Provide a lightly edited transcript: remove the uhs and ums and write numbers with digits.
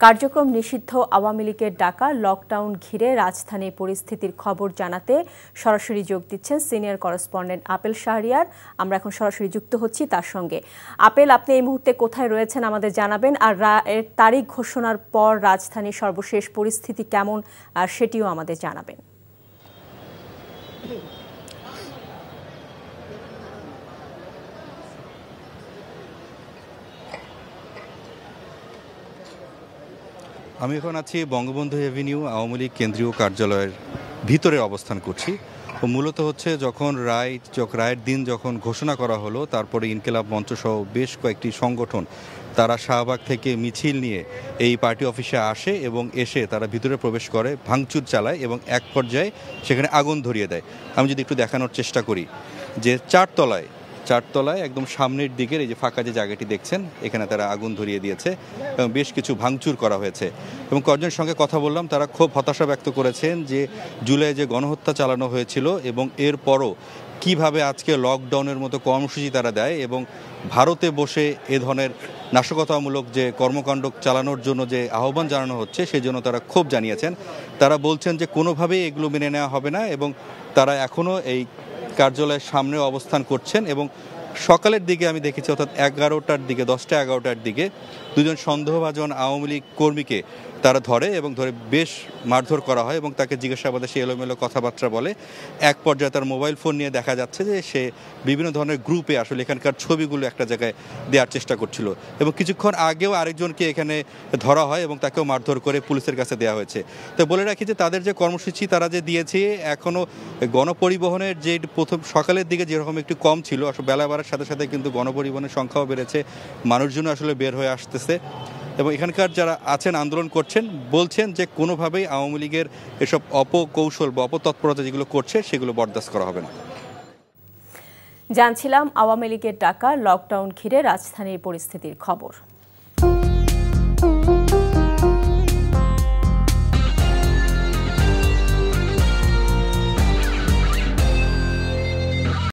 কার্যক্রম নিষিদ্ধ আওয়ামী লীগের ডাকা লকডাউন ঘিরে রাজধানীর পরিস্থিতির খবর জানাতে সরাসরি যোগ দিচ্ছেন সিনিয়র করেসপন্ডেন্ট আপেল শাহরিয়ার। আমরা এখন সরাসরি যুক্ত হচ্ছি তার সঙ্গে। আপেল, আপনি এই মুহূর্তে কোথায় রয়েছেন আমাদের জানাবেন, আর এর তারিখ ঘোষণার পর রাজধানীর সর্বশেষ পরিস্থিতি কেমন সেটিও আমাদের জানাবেন। আমি এখন আছি বঙ্গবন্ধু এভিনিউ আওয়ামী লীগ কেন্দ্রীয় কার্যালয়ের ভিতরে অবস্থান করছি। মূলত হচ্ছে যখন রায়ের দিন যখন ঘোষণা করা হলো, তারপরে ইনকিলাব মঞ্চ সহ বেশ কয়েকটি সংগঠন তারা শাহবাগ থেকে মিছিল নিয়ে এই পার্টি অফিসে আসে এবং এসে তারা ভিতরে প্রবেশ করে, ভাঙচুর চালায় এবং এক পর্যায়ে সেখানে আগুন ধরিয়ে দেয়। আমি যদি একটু দেখানোর চেষ্টা করি যে চারতলায় একদম সামনের দিকের এই যে ফাঁকা যে জায়গাটি দেখছেন, এখানে তারা আগুন ধরিয়ে দিয়েছে এবং বেশ কিছু ভাঙচুর করা হয়েছে। এবং কয়েকজনের সঙ্গে কথা বললাম, তারা খুব হতাশা ব্যক্ত করেছেন যে জুলাই যে গণহত্যা চালানো হয়েছিল এবং এরপরও কিভাবে আজকে লকডাউনের মতো কর্মসূচি তারা দেয় এবং ভারতে বসে এ ধরনের নাশকতামূলক যে কর্মকাণ্ড চালানোর জন্য যে আহ্বান জানানো হচ্ছে সেই জন্য তারা ক্ষোভ জানিয়েছেন। তারা বলছেন যে কোনোভাবেই এগুলো মেনে নেওয়া হবে না এবং তারা এখনও এই কার্যালয়ের সামনে অবস্থান করছেন। এবং সকালের দিকে আমি দেখেছি, অর্থাৎ 10টা-11টার দিকে দুজন সন্দেহভাজন আওয়ামী লীগ কর্মীকে তারা ধরে এবং ধরে বেশ মারধর করা হয় এবং তাকে জিজ্ঞাসাবাদে সে এলোমেলো কথাবার্তা বলে। এক পর্যায়ে তার মোবাইল ফোন নিয়ে দেখা যাচ্ছে যে সে বিভিন্ন ধরনের গ্রুপে আসলে এখানকার ছবিগুলো একটা জায়গায় দেওয়ার চেষ্টা করছিল এবং কিছুক্ষণ আগেও আরেকজনকে এখানে ধরা হয় এবং তাকেও মারধর করে পুলিশের কাছে দেওয়া হয়েছে। তো বলে রাখি যে তাদের যে কর্মসূচি তারা যে দিয়েছে, এখনও গণপরিবহনের যে প্রথম সকালের দিকে যেরকম একটু কম ছিল, আসলে বেলা বাড়ার সাথে সাথে কিন্তু গণপরিবহনের সংখ্যাও বেড়েছে, মানুষজন আসলে বের হয়ে আসতেছে এবং এখানকার যারা আছেন আন্দোলন করছেন বলছেন যে কোনোভাবেই আওয়ামী লীগের এসব অপকৌশল বা অপতৎপরতা যেগুলো করছে সেগুলো বরদাস্ত করা হবে না। জানছিলাম আওয়ামী লীগের ডাকা লকডাউন ঘিরে রাজধানীর পরিস্থিতির খবর।